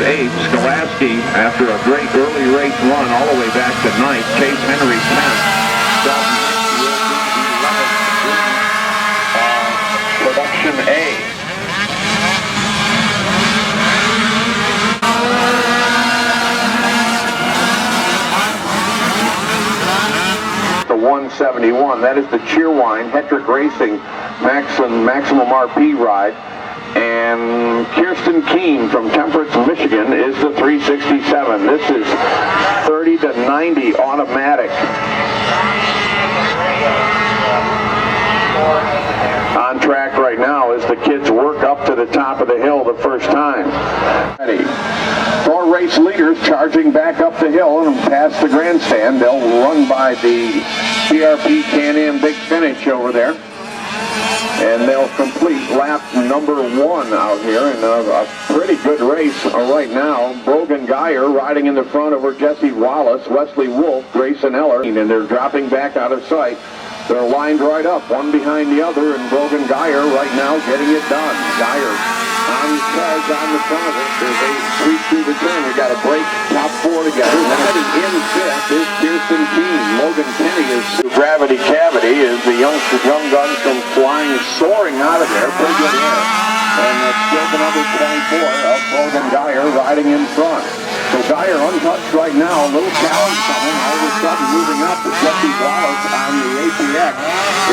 8th. Skolaski, after a great early race run all the way back to 9th. Chase Henry 10th. Dalton will be 11th. Production A. The 171. That is the Cheerwine Hetrick Racing Maximum RP ride. And Kirsten Keene from Temperance, Michigan is the 367. This is 30 to 90 automatic. On track right now as the kids work up to the top of the hill the first time. Four race leaders charging back up the hill and past the grandstand. They'll run by the PRP Can-Am Big Finish over there. And they'll complete lap number 1 out here in a pretty good race right now. Brogan Geyer riding in the front over Jesse Wallace, Wesley Wolf, Grayson Eller, and they're dropping back out of sight. They're lined right up, one behind the other, and Brogan Geyer right now getting it done. Geyer on the charge on the front of it. There's a sweep through the turn. We got a break, top 4 together. Heading in 5th is Kirsten Keene. Logan Kenny is Gravity Cavity is the young guns from flying, soaring out of there. Pretty good air. And still the number 24 of Brogan Geyer riding in front. So Geyer untouched right now. A little challenge coming. All of a sudden moving up to Jesse Wallace on the ATX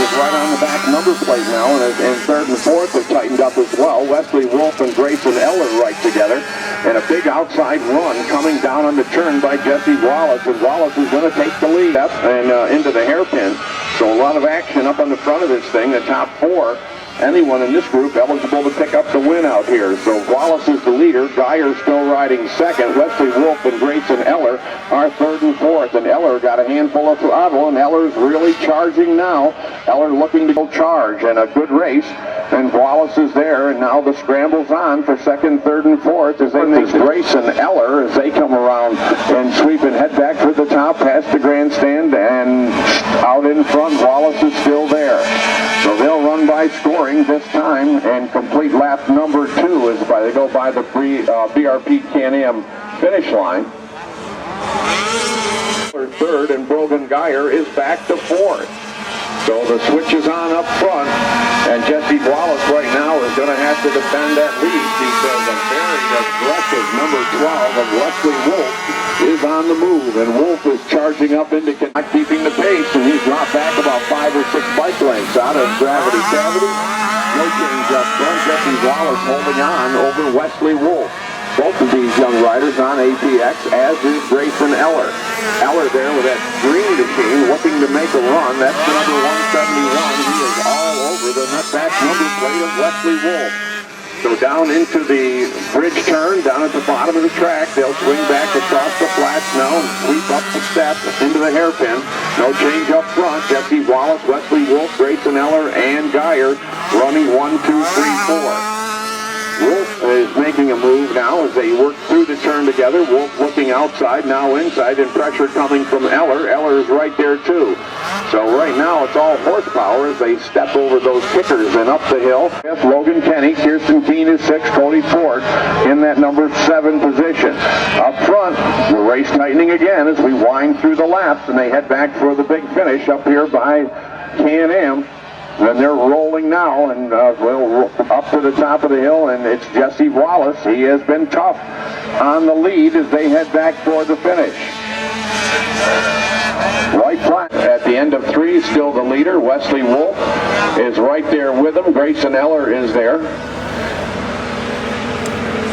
is right on the back number plate now. And 3rd and 4th have tightened up as well. Wesley Wolf and Grayson Eller right together. And a big outside run coming down on the turn by Jesse Wallace. And Wallace is going to take the lead up and into the hairpin. So a lot of action up on the front of this thing. The top 4. Anyone in this group eligible to pick up the win out here. So Wallace is the leader. Geyer still riding 2nd. Wesley Wolf and Grayson Eller are 3rd and 4th. And Eller got a handful of throttle, and Eller's really charging now. Eller looking to go charge, and a good race. And Wallace is there, and now the scramble's on for 2nd, 3rd, and 4th as they make Grayson Eller as they come around and sweep and head back to the top past the grandstand, and out in front Wallace is still there. So they'll run by scoring this time and complete lap number 2 as they go by the BRP Can-Am finish line. 3rd, and Brogan Geyer is back to 4th. So the switch is on up front, and Jesse Wallace right now is going to have to defend that lead because a very aggressive number 12 of Wesley Wolf is on the move, and Wolf is charging up into not keeping the pace, and he's dropped back about 5 or 6 bike lengths out of Gravity Cavity. No change up front. Jesse Wallace holding on over Wesley Wolf. Both of these young riders on ATX, as is Grayson Eller. Eller there with that green machine looking to make a run. That's the number 171. He is all over the back number plate of Wesley Wolf. So down into the bridge turn, down at the bottom of the track, they'll swing back across the flats now and sweep up the steps into the hairpin. No change up front. Jesse Wallace, Wesley Wolf, Grayson Eller, and Geyer running 1, 2, 3, 4. Wolf is making a move now as they work through the turn together. Wolf looking outside, now inside, and pressure coming from Eller. Eller is right there too. So right now it's all horsepower as they step over those kickers and up the hill. Logan Kenny, Kirsten Keene is 6th, Cody Ford in that number 7 position. Up front, the race tightening again as we wind through the laps, and they head back for the big finish up here by Can-Am. And they're rolling now, and we'll up to the top of the hill, and it's Jesse Wallace. He has been tough on the lead as they head back for the finish. White flag at the end of 3, still the leader. Wesley Wolf is right there with him. Grayson Eller is there.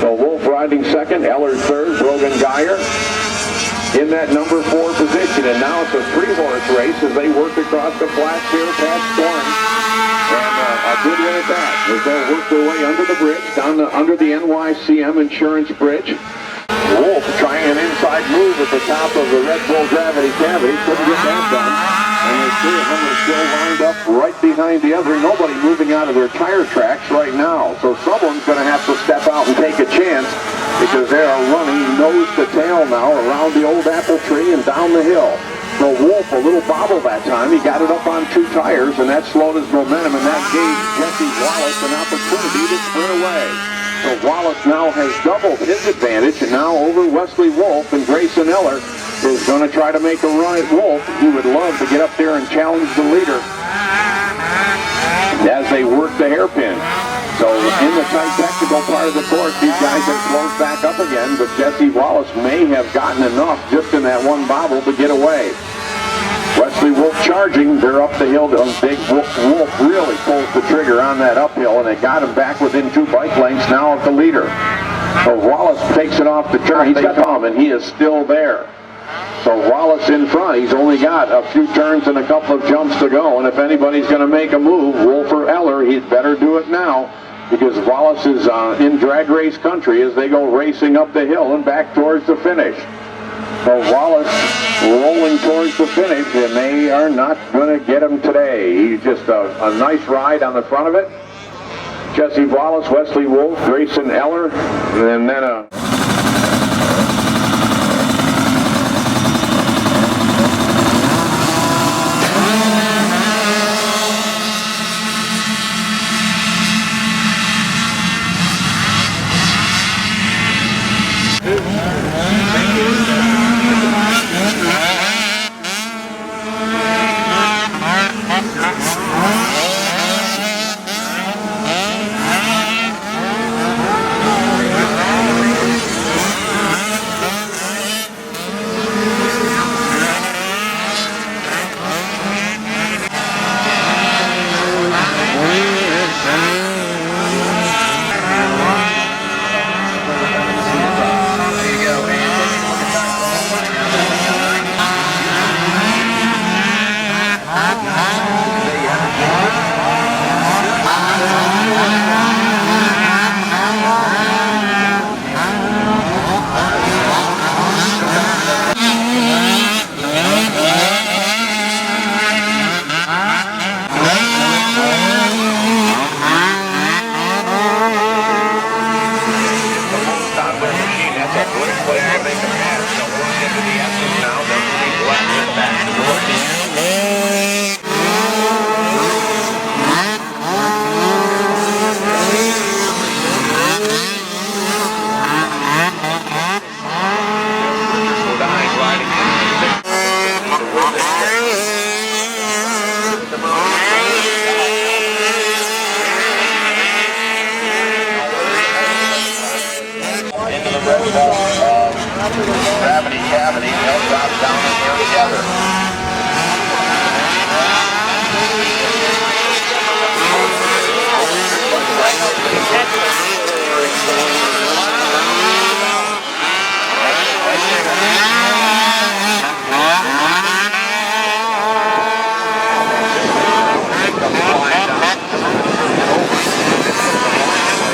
So Wolf riding 2nd, Eller 3rd, Brogan Geyer in that number 4 position. And now it's a 3-horse race as they work across the flats here past Storm. And a good win at that as they'll work their way under the bridge, down under the NYCM Insurance Bridge. Wolf trying an inside move at the top of the Red Bull Gravity Cavity. Couldn't get that done. And the 3 of them are still lined up right behind the other. Nobody moving out of their tire tracks right now. So someone's going to have to step out and take a chance because they are running nose to tail now around the old apple tree and down the hill. So Wolf, a little bobble that time. He got it up on 2 tires, and that slowed his momentum, and that gave Jesse Wallace an opportunity to sprint away. So Wallace now has doubled his advantage, and now over Wesley Wolf, and Grayson Eller is going to try to make a run at Wolf. He would love to get up there and challenge the leader as they work the hairpin. So in the tight technical part of the course, these guys have closed back up again, but Jesse Wallace may have gotten enough just in that one bobble to get away. Wesley Wolf charging, they're up the hill. Big Wolf really pulls the trigger on that uphill, and it got him back within 2 bike lengths now of the leader. So Wallace takes it off the turn. He's got Tom, and he is still there. So Wallace in front. He's only got a few turns and a couple of jumps to go, and if anybody's going to make a move, Wolf or Eller, he'd better do it now, because Wallace is in drag race country as they go racing up the hill and back towards the finish. So Wallace rolling towards the finish, and they are not going to get him today. He's just a nice ride on the front of it. Jesse Wallace, Wesley Wolf, Grayson Eller, and then a... gravity cavity, they'll drop down in here together.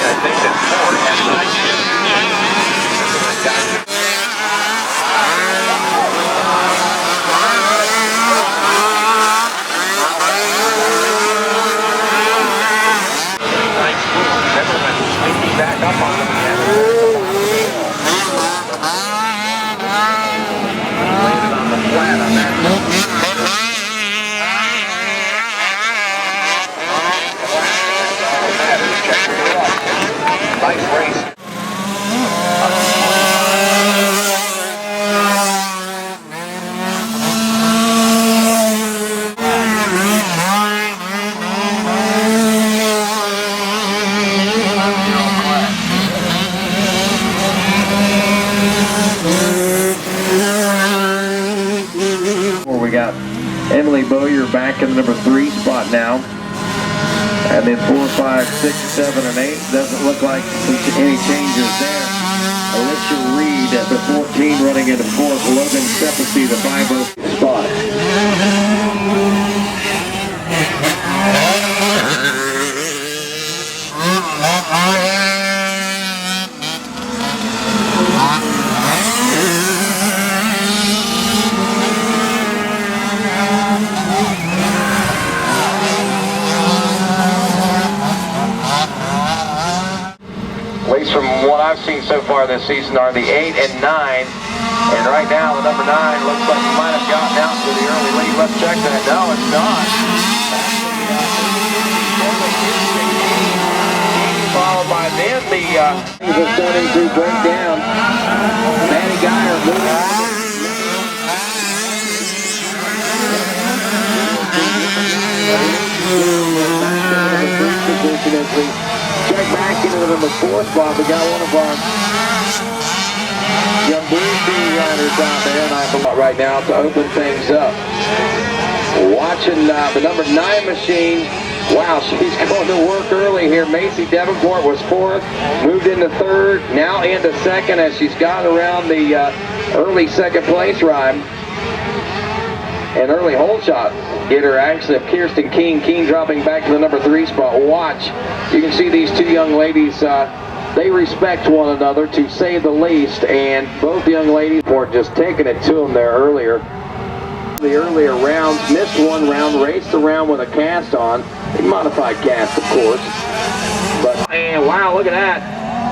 I think that Ford has an idea. Back up on them again. Landed on the flat on that. Nice race. We got Emily Bowyer back in the number 3 spot now. And then 4, 5, 6, 7, and 8. Doesn't look like any changes there. Alicia Reed at the 14 running into 4th. Logan Sepisi, the 5-0 spot. From what I've seen so far this season are the 8 and 9, and right now the number 9 looks like he might have gotten out to the early lead. Let's check that. No, it's not. Followed by then the is starting to break down. Maddie Geyer moving. Position as we check back into the number 4 spot. We got one of our young blue team runners out there, and I believe right now to open things up. Watching the number 9 machine. Wow, she's going to work early here. Macy Davenport was 4th, moved into 3rd, now into 2nd as she's got around the early 2nd place rhyme. An early hole shot getter actually of Kirsten Keene. Keene dropping back to the number 3 spot. Watch, you can see these 2 young ladies, they respect one another to say the least, and both young ladies were just taking it to them there earlier. The earlier rounds, missed one round, raced around with a cast on, a modified cast of course. But, and wow, look at that.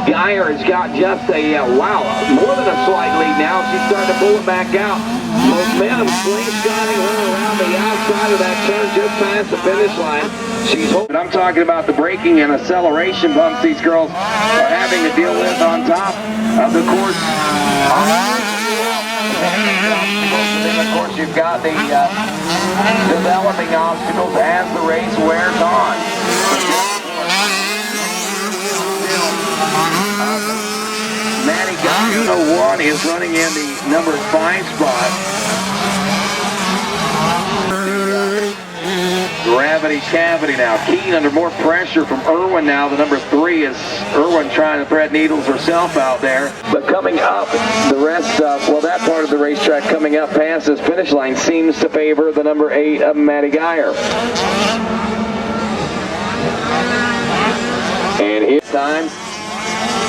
Geyer has got just a, wow, more than a slight lead now. She's starting to pull it back out. Momentum slingshotting her around the outside of that turn just past the finish line. She's hoping. I'm talking about the braking and acceleration bumps these girls are having to deal with on top of the course. Of course, you've got the developing obstacles as the race wears on. Maddie Geyer 1 is running in the number 5 spot. Gravity cavity now. Keene under more pressure from Irwin now. The number 3 is Irwin trying to thread needles herself out there. But coming up, the rest of, well, that part of the racetrack coming up past this finish line seems to favor the number 8 of Maddie Geyer. And his time.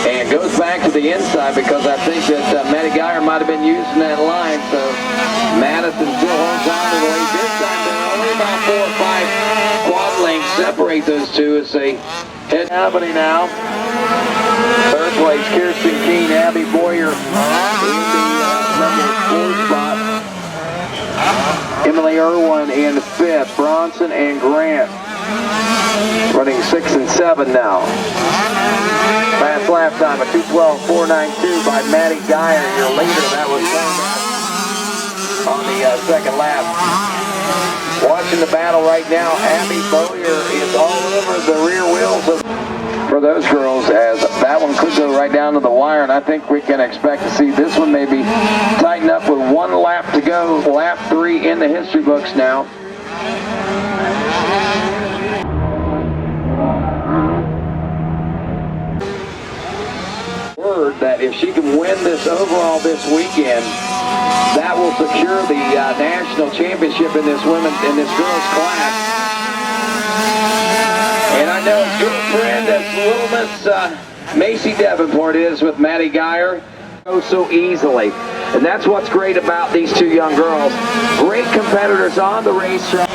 And goes back to the inside because I think that Maddie Geyer might have been using that line. So Madison still holds on to the lead. This time they're only about 4 or 5 quad lengths separate those two as they head happening now. 3rd place, Kirsten Keene, Abby Boyer in the number 4 spot. Emily Irwin in 5th. Bronson and Grant running 6 and 7 now. Fast lap time of 2:12.492 by Maddie Geyer, your leader. That was on the 2nd lap. Watching the battle right now, Abby Boyer is all over the rear wheels for those girls, as that one could go right down to the wire, and I think we can expect to see this one maybe tighten up with 1 lap to go. Lap 3 in the history books now. That if she can win this overall this weekend, that will secure the national championship in this girls class. And I know as good a friend as little Miss Macy Davenport is with Maddie Geyer, so easily. And that's what's great about these 2 young girls. Great competitors on the racetrack.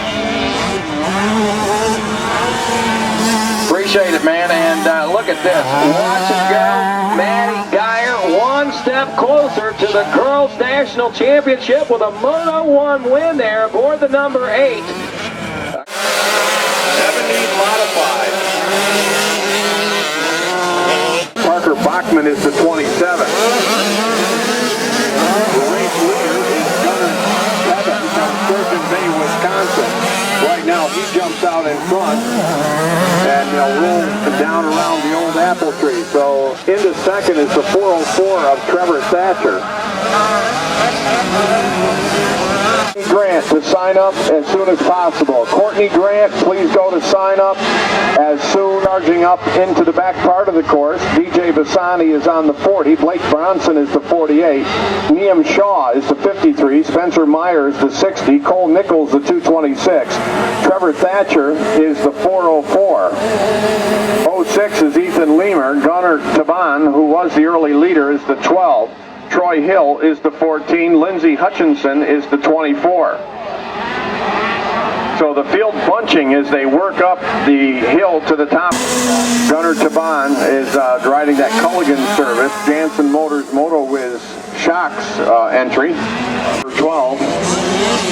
Appreciate it, man, and look at this. Watch it go. Maddie Geyer 1 step closer to the Girls National Championship with a Moto 1 win there aboard the number 8. 70 modified. Parker Bachman is the 27. The race leader is Gunnar Evans from Sturgeon Bay, Wisconsin. Right now, he jumps out in front and roll down around the old apple tree. So into 2nd is the 404 of Trevor Thatcher. Grant to sign up as soon as possible. Courtney Grant, please go to sign up as soon. Charging up into the back part of the course. DJ Bassani is on the 40. Blake Bronson is the 48. Liam Shaw is the 53. Spencer Myers the 60. Cole Nichols the 226. Trevor Thatcher is the 404. 06 is Ethan Leamer. Gunnar Taban, who was the early leader, is the 12. Troy Hill is the 14. Lindsey Hutchinson is the 24. So the field bunching as they work up the hill to the top. Gunnar Taban is riding that Culligan service. Jansen Motors Moto Wiz Shocks entry. Number 12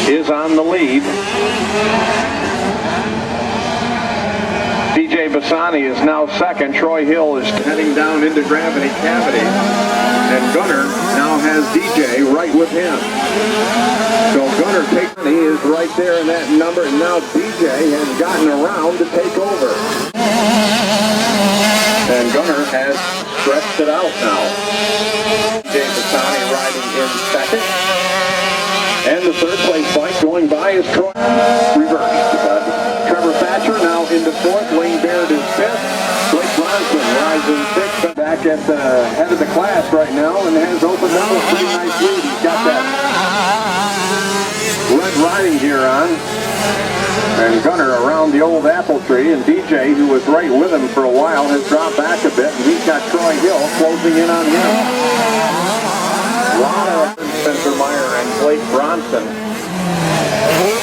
is on the lead. DJ Bassani is now second. Troy Hill is heading down into gravity cavity. And Gunner now has DJ right with him. So Gunner is right there in that number, and now DJ has gotten around to take over. And Gunner has stretched it out now. DJ Bassani riding in second. And the third place bike going by is Troy. Reversed. Trevor Thatcher now into fourth. Wayne Barrett is fifth. Blake Bronson rising sixth. Back at the head of the class right now and has opened up a pretty nice lead. He's got that red riding gear on. And Gunner around the old apple tree. And DJ, who was right with him for a while, has dropped back a bit. And he's got Troy Hill closing in on him. A lot of Spencer Meyer and Blake Bronson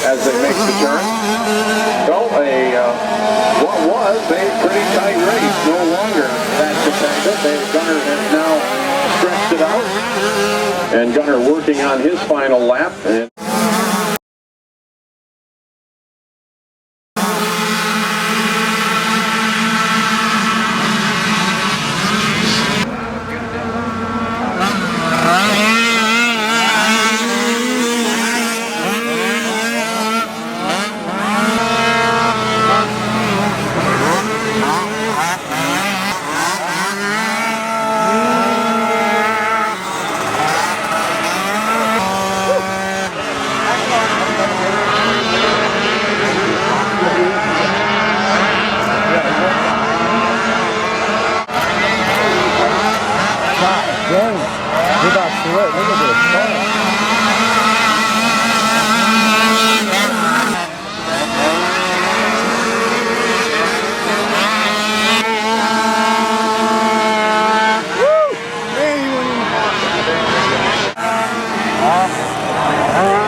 as they make the turn. So what was a pretty tight race, no longer that competitive. Gunner has now stretched it out, and Gunner working on his final lap. And We're about to look at this. Woo! Man, you wouldn't even